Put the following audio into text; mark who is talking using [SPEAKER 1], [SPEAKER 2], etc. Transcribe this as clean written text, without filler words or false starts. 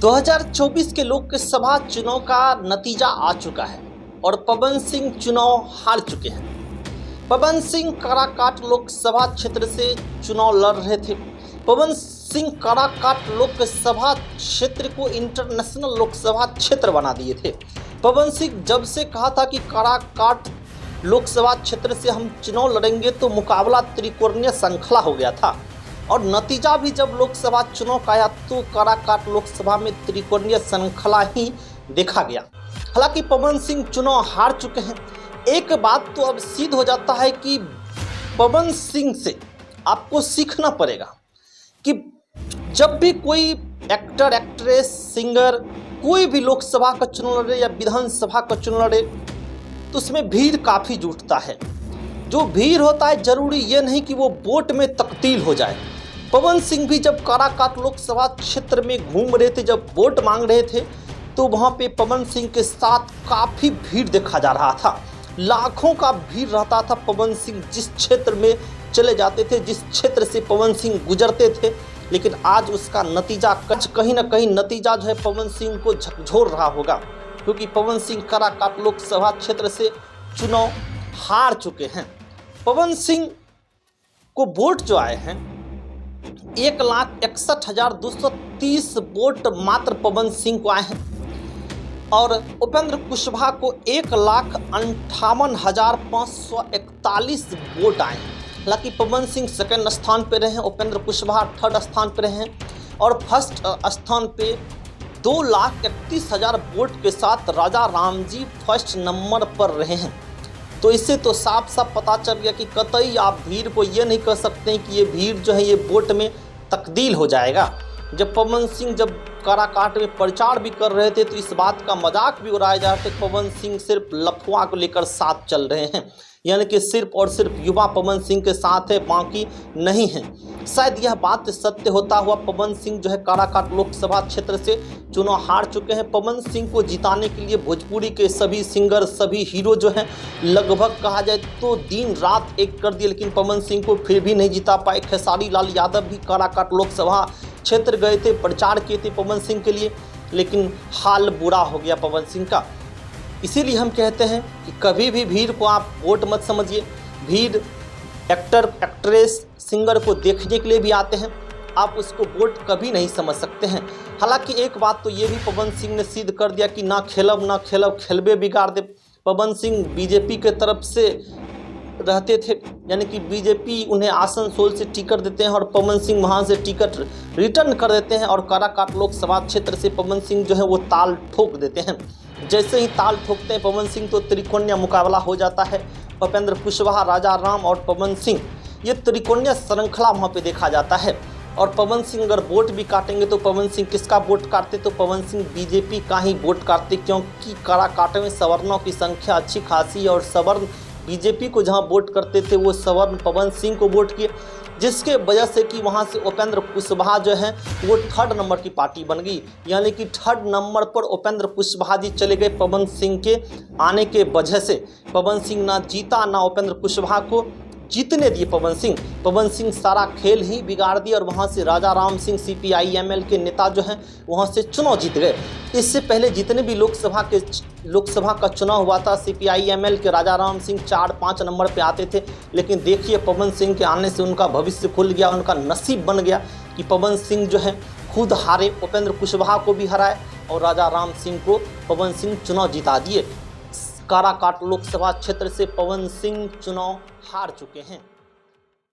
[SPEAKER 1] 2024 के लोकसभा चुनाव का नतीजा आ चुका है और पवन सिंह चुनाव हार चुके हैं। पवन सिंह काराकाट लोकसभा क्षेत्र से चुनाव लड़ रहे थे। पवन सिंह काराकाट लोकसभा क्षेत्र को इंटरनेशनल लोकसभा क्षेत्र बना दिए थे। पवन सिंह जब से कहा था कि काराकाट लोकसभा क्षेत्र से हम चुनाव लड़ेंगे तो मुकाबला त्रिकोणीय श्रृंखला हो गया था और नतीजा भी जब लोकसभा चुनाव का आया तो काराकाट लोकसभा में त्रिकोणीय श्रृंखला ही देखा गया। हालांकि पवन सिंह चुनाव हार चुके हैं। एक बात तो अब सिद्ध हो जाता है कि पवन सिंह से आपको सीखना पड़ेगा कि जब भी कोई एक्टर, एक्ट्रेस, सिंगर कोई भी लोकसभा का चुनाव लड़े या विधानसभा का चुनाव लड़े तो उसमें भीड़ काफ़ी जुटता है। जो भीड़ होता है जरूरी ये नहीं कि वो वोट में तब्दील हो जाए। पवन सिंह भी जब काराकाट लोकसभा क्षेत्र में घूम रहे थे, जब वोट मांग रहे थे तो वहाँ पे पवन सिंह के साथ काफ़ी भीड़ देखा जा रहा था। लाखों का भीड़ रहता था। पवन सिंह जिस क्षेत्र में चले जाते थे, जिस क्षेत्र से पवन सिंह गुजरते थे, लेकिन आज उसका नतीजा कहीं ना कहीं नतीजा जो है पवन सिंह को झकझोर रहा होगा, क्योंकि पवन सिंह काराकाट लोकसभा क्षेत्र से चुनाव हार चुके हैं। पवन सिंह को वोट जो आए हैं 1,61,230 वोट मात्र पवन सिंह को आए हैं और उपेंद्र कुशवाहा को 1,58,541 वोट आए हैं। हालांकि पवन सिंह सेकंड स्थान पर रहे हैं, उपेंद्र कुशवाहा थर्ड स्थान पर रहे हैं और फर्स्ट स्थान पे 2,31,000 वोट के साथ राजा राम जी फर्स्ट नंबर पर रहे हैं। तो इससे तो साफ साफ पता चल गया कि कतई आप भीड़ को ये नहीं कह सकते कि ये भीड़ जो है ये वोट में तब्दील हो जाएगा। जब पवन सिंह जब काराकाट में प्रचार भी कर रहे थे तो इस बात का मजाक भी उड़ाया जा रहा था। पवन सिंह सिर्फ लफुआ को लेकर साथ चल रहे हैं, यानी कि सिर्फ और सिर्फ युवा पवन सिंह के साथ है, बाकी नहीं है। शायद यह बात सत्य होता हुआ पवन सिंह जो है काराकाट लोकसभा क्षेत्र से चुनाव हार चुके हैं। पवन सिंह को जिताने के लिए भोजपुरी के सभी सिंगर, सभी हीरो जो हैं लगभग कहा जाए तो दिन रात एक कर दिए, लेकिन पवन सिंह को फिर भी नहीं जिता पाए। खेसारी लाल यादव भी काराकाट लोकसभा क्षेत्र गए थे, प्रचार किए थे पवन सिंह के लिए, लेकिन हाल बुरा हो गया पवन सिंह का। इसीलिए हम कहते हैं कि कभी भी भीड़ को आप वोट मत समझिए। भीड़ एक्टर, एक्ट्रेस, सिंगर को देखने के लिए भी आते हैं, आप उसको वोट कभी नहीं समझ सकते हैं। हालांकि एक बात तो ये भी पवन सिंह ने सिद्ध कर दिया कि ना खेलब खेलबे बिगाड़ दे। पवन सिंह बीजेपी के तरफ से रहते थे, यानी कि बीजेपी उन्हें आसनसोल से टिकट देते हैं और पवन सिंह वहाँ से टिकट रिटर्न कर देते हैं और काराकाट लोकसभा क्षेत्र से पवन सिंह जो है वो ताल ठोक देते हैं। जैसे ही ताल ठोकते हैं पवन सिंह तो त्रिकोणीय मुकाबला हो जाता है। उपेंद्र कुशवाहा, राजा राम और पवन सिंह, ये त्रिकोणीय श्रृंखला वहाँ पे देखा जाता है। और पवन सिंह अगर वोट भी काटेंगे तो पवन सिंह किसका वोट काटते, तो पवन सिंह बीजेपी का ही वोट काटते, क्योंकि काराकाट में सवर्णों की संख्या अच्छी खासी और सवर्ण बीजेपी को जहाँ वोट करते थे वो सवर्ण पवन सिंह को वोट किए, जिसके वजह से कि वहाँ से उपेंद्र कुशवाहा जो है वो थर्ड नंबर की पार्टी बन गई। यानी कि थर्ड नंबर पर उपेंद्र कुशवाहा जी चले गए। पवन सिंह के आने के वजह से पवन सिंह ना जीता, ना उपेंद्र कुशवाहा को जीतने दिए पवन सिंह सारा खेल ही बिगाड़ दिया और वहाँ से राजा राम सिंह CPI-ML के नेता जो हैं वहाँ से चुनाव जीत गए। इससे पहले जितने भी लोकसभा का चुनाव हुआ था CPI-ML के राजा राम सिंह 4-5 नंबर पे आते थे, लेकिन देखिए पवन सिंह के आने से उनका भविष्य खुल गया, उनका नसीब बन गया कि पवन सिंह जो है खुद हारे, उपेंद्र कुशवाहा को भी हराए और राजा राम सिंह को पवन सिंह चुनाव जिता दिए। काराकाट लोकसभा क्षेत्र से पवन सिंह चुनाव हार चुके हैं।